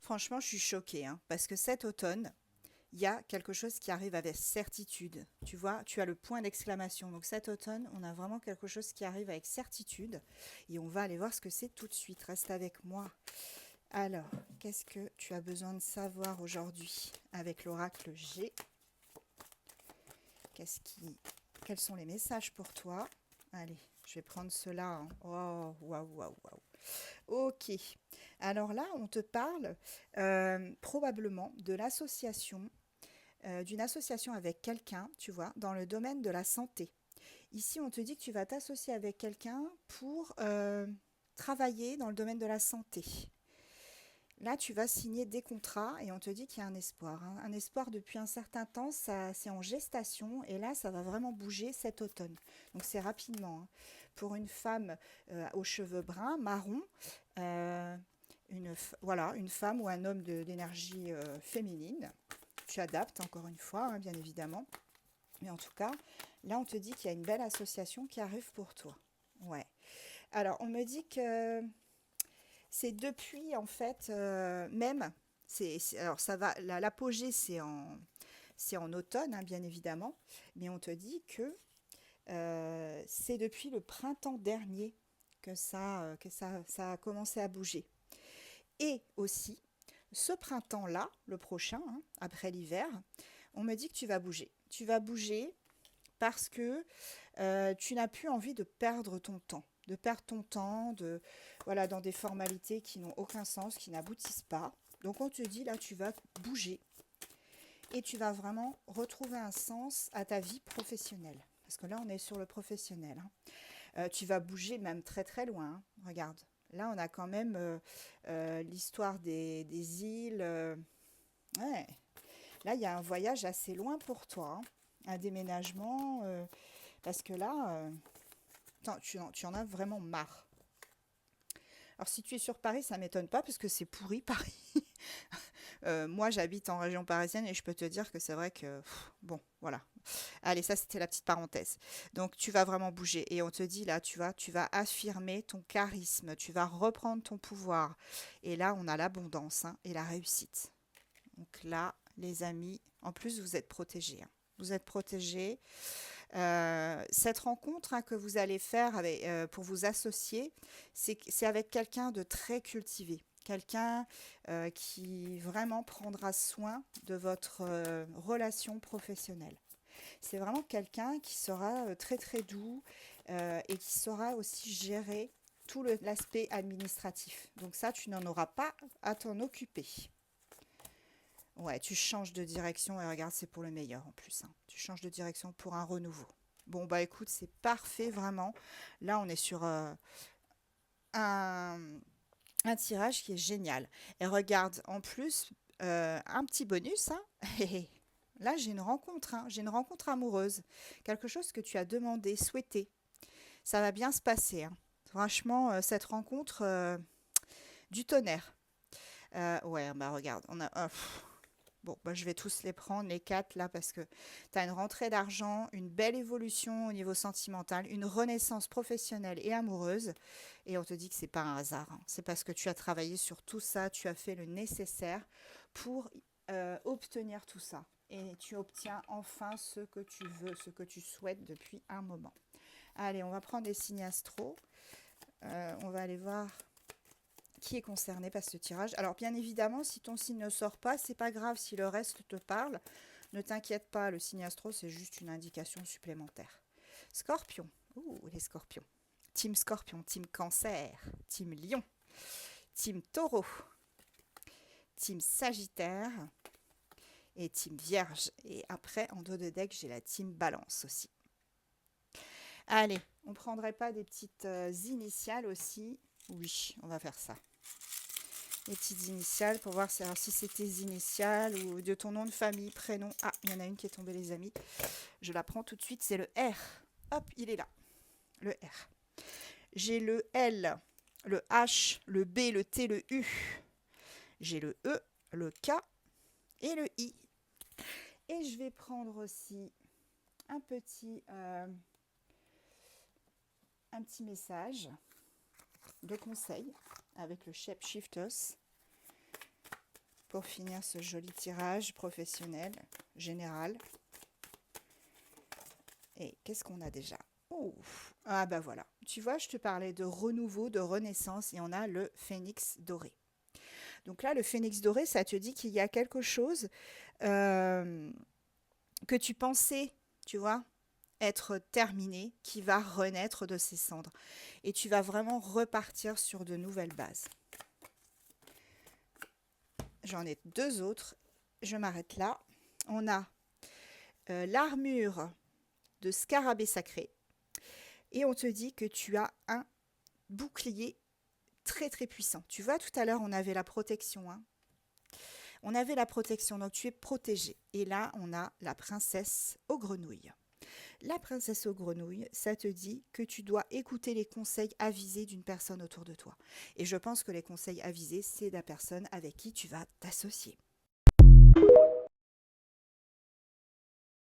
Franchement, je suis choquée, hein, parce que cet automne, il y a quelque chose qui arrive avec certitude. Tu vois, tu as le point d'exclamation. Donc cet automne, on a vraiment quelque chose qui arrive avec certitude. Et on va aller voir ce que c'est tout de suite. Reste avec moi. Alors, qu'est-ce que tu as besoin de savoir aujourd'hui avec l'oracle G? Qu'est-ce qui... Quels sont les messages pour toi? Allez, je vais prendre cela, hein. Oh, waouh, waouh, waouh. Ok. Alors là, on te parle probablement de l'association, d'une association avec quelqu'un, tu vois, dans le domaine de la santé. Ici, on te dit que tu vas t'associer avec quelqu'un pour travailler dans le domaine de la santé. Là, tu vas signer des contrats et on te dit qu'il y a un espoir, hein. Un espoir depuis un certain temps, ça, c'est en gestation et là, ça va vraiment bouger cet automne. Donc, c'est rapidement, hein. Pour une femme aux cheveux bruns, marron, euh, voilà, une femme ou un homme d'énergie féminine. Tu adaptes encore une fois, hein, bien évidemment. Mais en tout cas, là, on te dit qu'il y a une belle association qui arrive pour toi. Ouais. Alors, on me dit que c'est depuis, en fait, même, alors ça va, l'apogée, c'est en automne, hein, bien évidemment, mais on te dit que c'est depuis le printemps dernier ça a commencé à bouger. Et aussi, ce printemps-là, le prochain, hein, après l'hiver, on me dit que tu vas bouger. Tu vas bouger parce que tu n'as plus envie de perdre ton temps. De perdre ton temps voilà, dans des formalités qui n'ont aucun sens, qui n'aboutissent pas. Donc on te dit, là, tu vas bouger et tu vas vraiment retrouver un sens à ta vie professionnelle. Parce que là, on est sur le professionnel, hein. Tu vas bouger même très très loin, hein. Regarde, là, on a quand même l'histoire des îles. Ouais. Là, il y a un voyage assez loin pour toi, hein. Un déménagement. Parce que là, tu en as vraiment marre. Alors, si tu es sur Paris, ça ne m'étonne pas parce que c'est pourri, Paris. Moi, j'habite en région parisienne et je peux te dire que c'est vrai que, bon, voilà. Allez, ça, c'était la petite parenthèse. Donc, tu vas vraiment bouger. Et on te dit, là, tu vas affirmer ton charisme, tu vas reprendre ton pouvoir. Et là, on a l'abondance, hein, et la réussite. Donc là, les amis, en plus, vous êtes protégés, hein. Vous êtes protégés. Cette rencontre, hein, que vous allez faire pour vous associer, c'est avec quelqu'un de très cultivé. Quelqu'un qui vraiment prendra soin de votre relation professionnelle. C'est vraiment quelqu'un qui sera très très doux et qui saura aussi gérer tout l'aspect administratif. Donc ça, tu n'en auras pas à t'en occuper. Ouais, tu changes de direction et regarde, c'est pour le meilleur en plus, hein. Tu changes de direction pour un renouveau. Bon, bah écoute, c'est parfait vraiment. Là, on est sur un, un tirage qui est génial. Et regarde, en plus, un petit bonus, hein. Là, j'ai une rencontre, hein. J'ai une rencontre amoureuse. Quelque chose que tu as demandé, souhaité. Ça va bien se passer, hein. Franchement, cette rencontre, du tonnerre. Ouais, bah regarde, on a... bon, bah, je vais tous les prendre, les quatre là, parce que tu as une rentrée d'argent, une belle évolution au niveau sentimental, une renaissance professionnelle et amoureuse. Et on te dit que c'est pas un hasard, hein. C'est parce que tu as travaillé sur tout ça, tu as fait le nécessaire pour obtenir tout ça. Et tu obtiens enfin ce que tu veux, ce que tu souhaites depuis un moment. Allez, on va prendre des signes astro. On va aller voir qui est concerné par ce tirage. Alors bien évidemment, si ton signe ne sort pas, c'est pas grave si le reste te parle. Ne t'inquiète pas, le signe astro, c'est juste une indication supplémentaire. Scorpion. Ouh, les scorpions. Team Scorpion, team Cancer, team Lion, team Taureau, team Sagittaire et team Vierge. Et après, en dos de deck, j'ai la team Balance aussi. Allez, on prendrait pas des petites initiales aussi? Oui, on va faire ça. Les petites initiales pour voir si c'est tes initiales ou de ton nom de famille, prénom. Ah, il y en a une qui est tombée, les amis. Je la prends tout de suite, c'est le R. Hop, il est là. Le R. J'ai le L, le H, le B, le T, le U. J'ai le E, le K et le I. Et je vais prendre aussi un petit message de conseil avec le Shapeshifters. pour finir ce joli tirage professionnel, général. Et qu'est-ce qu'on a déjà? Oh, ah bah voilà, tu vois, je te parlais de renouveau, de renaissance, et on a le phénix doré. Donc là, le phénix doré, ça te dit qu'il y a quelque chose euh, que tu pensais, tu vois, être terminé, qui va renaître de ses cendres. Et tu vas vraiment repartir sur de nouvelles bases. J'en ai deux autres. Je m'arrête là. On a l'armure de scarabée sacré. Et on te dit que tu as un bouclier très très puissant. Tu vois, tout à l'heure, on avait la protection. Hein. On avait la protection, donc tu es protégé. Et là, on a la princesse aux grenouilles. La princesse aux grenouilles, ça te dit que tu dois écouter les conseils avisés d'une personne autour de toi. Et je pense que les conseils avisés, c'est la personne avec qui tu vas t'associer.